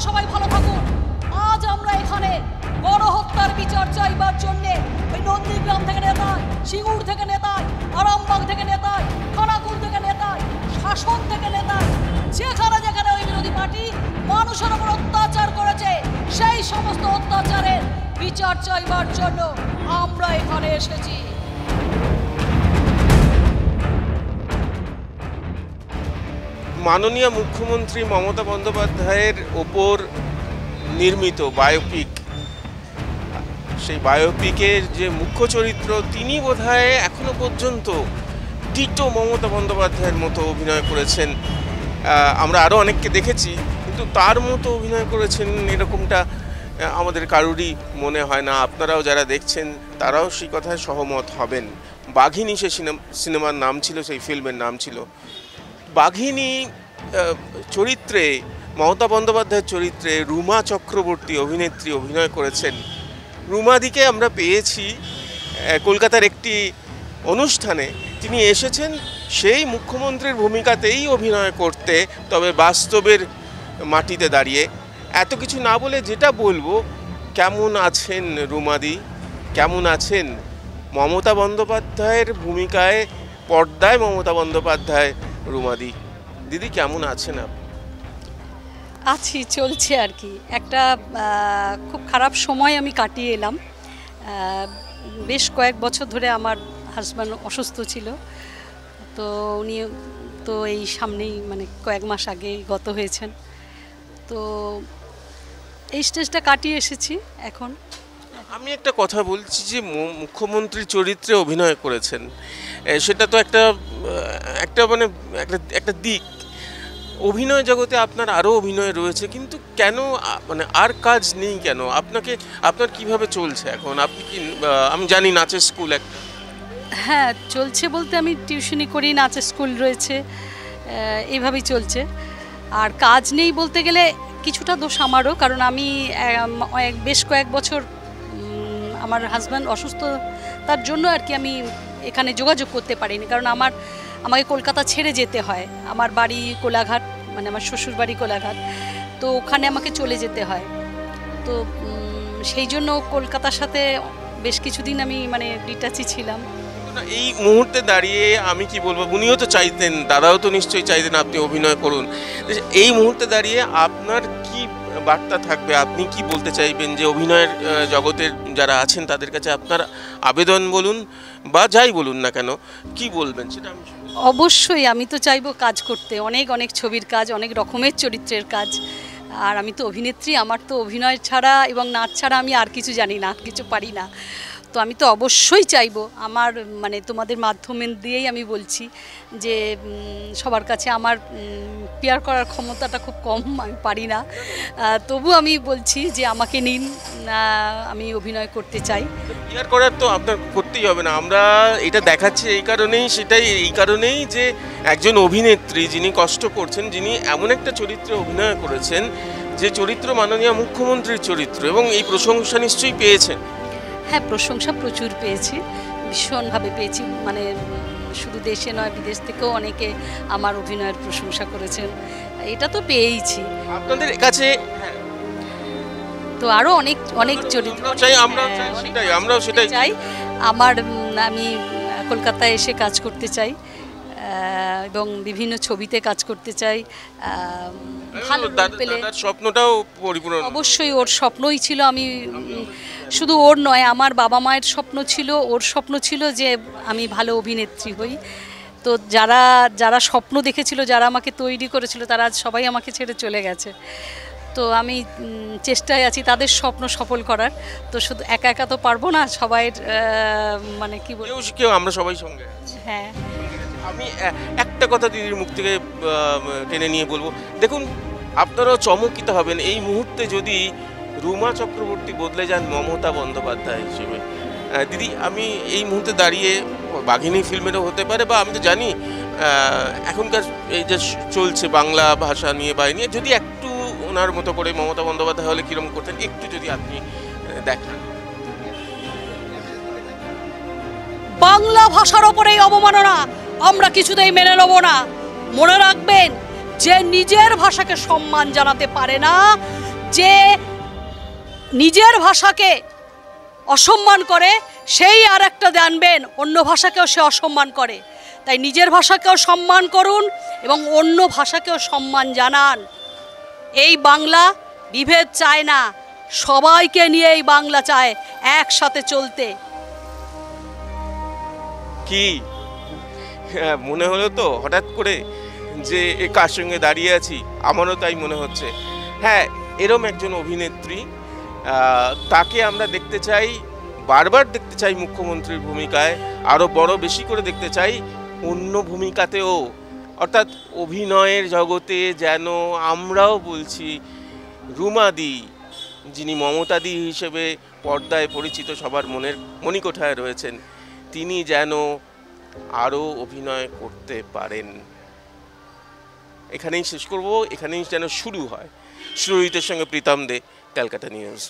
সবাই ভালো থাকুন। আজ আমরা এখানে গণহত্যার বিচার চাইবার জন্যে ওই নন্দীগ্রাম থেকে নেতায়, সিঙ্গুর থেকে নেতায়, আরামবাগ থেকে নেতায়, খানাকুল থেকে নেতায়, শাসন থেকে নেতায়, যেখানে যেখানে ওই বিরোধী পার্টি মানুষের উপর অত্যাচার করেছে সেই সমস্ত অত্যাচারের বিচার চাইবার জন্য আমরা এখানে এসেছি। মাননীয় মুখ্যমন্ত্রী মমতা বন্দ্যোপাধ্যায়ের ওপর নির্মিত বায়োপিক, সেই বায়োপিকের যে মুখ্য চরিত্র তিনি বোধহয় এখনো পর্যন্ত ডিটো মমতা বন্দ্যোপাধ্যায়ের মতো অভিনয় করেছেন। আমরা আরও অনেককে দেখেছি, কিন্তু তার মতো অভিনয় করেছেন এরকমটা আমাদের কারোরই মনে হয় না। আপনারাও যারা দেখছেন তারাও সেই কথায় সহমত হবেন। বাঘিনী সে সিনেমার নাম ছিল, সেই ফিল্মের নাম ছিল। বাঘিনী চরিত্রে, মমতা বন্দ্যোপাধ্যায়ের চরিত্রে রুমা চক্রবর্তী অভিনেত্রী অভিনয় করেছেন। রুমাদিকে আমরা পেয়েছি কলকাতার একটি অনুষ্ঠানে। তিনি এসেছেন সেই মুখ্যমন্ত্রীর ভূমিকাতেই অভিনয় করতে, তবে বাস্তবের মাটিতে দাঁড়িয়ে। এত কিছু না বলে যেটা বলবো, কেমন আছেন রুমাদি, কেমন আছেন? মমতা বন্দ্যোপাধ্যায়ের ভূমিকায় পর্দায় মমতা বন্দ্যোপাধ্যায় রুমাদি। দিদি কেমন আছেন আপনি? আছি, চলছে আর কি। একটা খুব খারাপ সময় আমি কাটিয়ে এলাম। বেশ কয়েক বছর ধরে আমার হাজব্যান্ড অসুস্থ ছিল, তো উনি তো এই সামনেই মানে কয়েক মাস আগেই গত হয়েছেন। তো এই স্টেজটা কাটিয়ে এসেছি এখন। আমি একটা কথা বলছি যে মুখ্যমন্ত্রীর চরিত্রে অভিনয় করেছেন, সেটা তো একটা মানে একটা দিক। অভিনয় জগতে আপনার আরও অভিনয় রয়েছে, কিন্তু কেন মানে আর কাজ নেই কেন? আপনার কিভাবে চলছে এখন? আপনি কি, আমি জানি নাচের স্কুল একটা। হ্যাঁ, চলছে বলতে আমি টিউশনি করি, নাচের স্কুল রয়েছে, এইভাবেই চলছে। আর কাজ নেই বলতে গেলে কিছুটা দোষ আমারও, কারণ আমি বেশ কয়েক বছর আমার হাজব্যান্ড অসুস্থ, তার জন্য আর কি আমি এখানে যোগাযোগ করতে পারিনি। কারণ আমাকে কলকাতা ছেড়ে যেতে হয়। আমার বাড়ি কোলাঘাট, মানে আমার শ্বশুর বাড়ি কোলাঘাট, তো ওখানে আমাকে চলে যেতে হয়। তো সেই জন্য কলকাতার সাথে বেশ কিছুদিন আমি মানে ডিটাচই ছিলাম। এই মুহূর্তে দাঁড়িয়ে আমি কি বলবো, উনিও তো চাইতেন, দাদাও তো নিশ্চয়ই চাইতেন আপনি অভিনয় করুন। এই মুহূর্তে দাঁড়িয়ে আপনার কি বার্তা থাকবে? আপনি কি বলতে চাইবেন যে অভিনয়ের জগতের যারা আছেন তাদের কাছে আপনার আবেদন বলুন বা যাই বলুন না কেন, কি বলবেন সেটা আমি? অবশ্যই আমি তো চাইবো কাজ করতে, অনেক অনেক ছবির কাজ, অনেক রকমের চরিত্রের কাজ। আর আমি তো অভিনেত্রী, আমার তো অভিনয় ছাড়া এবং নাচ ছাড়া আমি আর কিছু জানি না, কিছু পারি না। তো আমি তো অবশ্যই চাইবো, আমার মানে তোমাদের মাধ্যমে দিয়েই আমি বলছি যে সবার কাছে আমার পিয়ার করার ক্ষমতাটা খুব কম, আমি পারি না। তবু আমি বলছি যে আমাকে নিন, আমি অভিনয় করতে চাই। পিয়ার করার তো আপনার করতেই হবে না, আমরা এটা দেখাচ্ছি এই কারণেই যে একজন অভিনেত্রী যিনি কষ্ট করছেন, যিনি এমন একটা চরিত্রে অভিনয় করেছেন যে চরিত্র মাননীয় মুখ্যমন্ত্রীর চরিত্র, এবং এই প্রশংসা নিশ্চয়ই পেয়েছেন। হ্যাঁ, প্রশংসা প্রচুর পেয়েছি, ভীষণভাবে পেয়েছি। মানে শুধু দেশে নয়, বিদেশ থেকেও অনেকে আমার অভিনয়ের প্রশংসা করেছেন, এটা তো পেয়েইছি। আপনাদের কাছে তো আরও অনেক অনেক চরিত্র আমরাও সেটাই চাই। আমি কলকাতায় এসে কাজ করতে চাই এবং বিভিন্ন ছবিতে কাজ করতে চাই। ভালো পেলে স্বপ্নটাও পরিপূর্ণ। অবশ্যই ওর স্বপ্নই ছিল, আমি শুধু ওর নয়, আমার বাবা মায়ের স্বপ্ন ছিল, ওর স্বপ্ন ছিল যে আমি ভালো অভিনেত্রী হই। তো যারা স্বপ্ন দেখেছিল, যারা আমাকে তৈরি করেছিল, তারা সবাই আমাকে ছেড়ে চলে গেছে। তো আমি চেষ্টায় আছি তাদের স্বপ্ন সফল করার। তো শুধু একা একা তো পারবো না, সবাইয়ের মানে কি বলবো, কেউ আমরা সবাই সঙ্গে। হ্যাঁ, আমি একটা কথা দিদির মুখ থেকে টেনে নিয়ে বলবো, দেখুন আপনারাও চমকিত হবেন এই মুহূর্তে যদি রুমা চক্রবর্তী বদলে যান মমতা বন্দ্যোপাধ্যায় হিসেবে। দিদি, আমি এই মুহূর্তে দাঁড়িয়ে, বাঘিনী ফিল্মেরও হতে পারে, বা আমি তো জানি এখনকার এই যে চলছে বাংলা ভাষা নিয়ে বা নিয়ে, যদি একটু ওনার মতো করে মমতা বন্দ্যোপাধ্যায় হলে কীরকম করতেন, একটু যদি আপনি দেখান। বাংলা ভাষার ওপরে এই অবমাননা আমরা কিছুতেই মেনে নেব না। মনে রাখবেন, যে নিজের ভাষাকে সম্মান জানাতে পারে না, যে নিজের ভাষাকে অসম্মান করে সেই আর একটা জানবেন অন্য ভাষাকেও সে অসম্মান করে। তাই নিজের ভাষাকেও সম্মান করুন এবং অন্য ভাষাকেও সম্মান জানান। এই বাংলা বিভেদ চায় না, সবাইকে নিয়ে এই বাংলা চায় একসাথে চলতে। কি মনে হলো তো হঠাৎ করে যে কার সঙ্গে দাঁড়িয়ে আছি? আমারও তাই মনে হচ্ছে। হ্যাঁ, এরম একজন অভিনেত্রী, তাকে আমরা দেখতে চাই, বারবার দেখতে চাই মুখ্যমন্ত্রীর ভূমিকায়, আরও বড় বেশি করে দেখতে চাই অন্য ভূমিকাতেও। অর্থাৎ অভিনয়ের জগতে যেন আমরাও বলছি রুমাদি, যিনি মমতাদি হিসেবে পর্দায় পরিচিত, সবার মনের মণিকোঠায় রয়েছেন, তিনি যেন আরও অভিনয় করতে পারেন। এখানেই শেষ করব, এখানেই যেন শুরু হয়। সুরজিতের সঙ্গে প্রীতম দে, ক্যালকাটা নিউজ।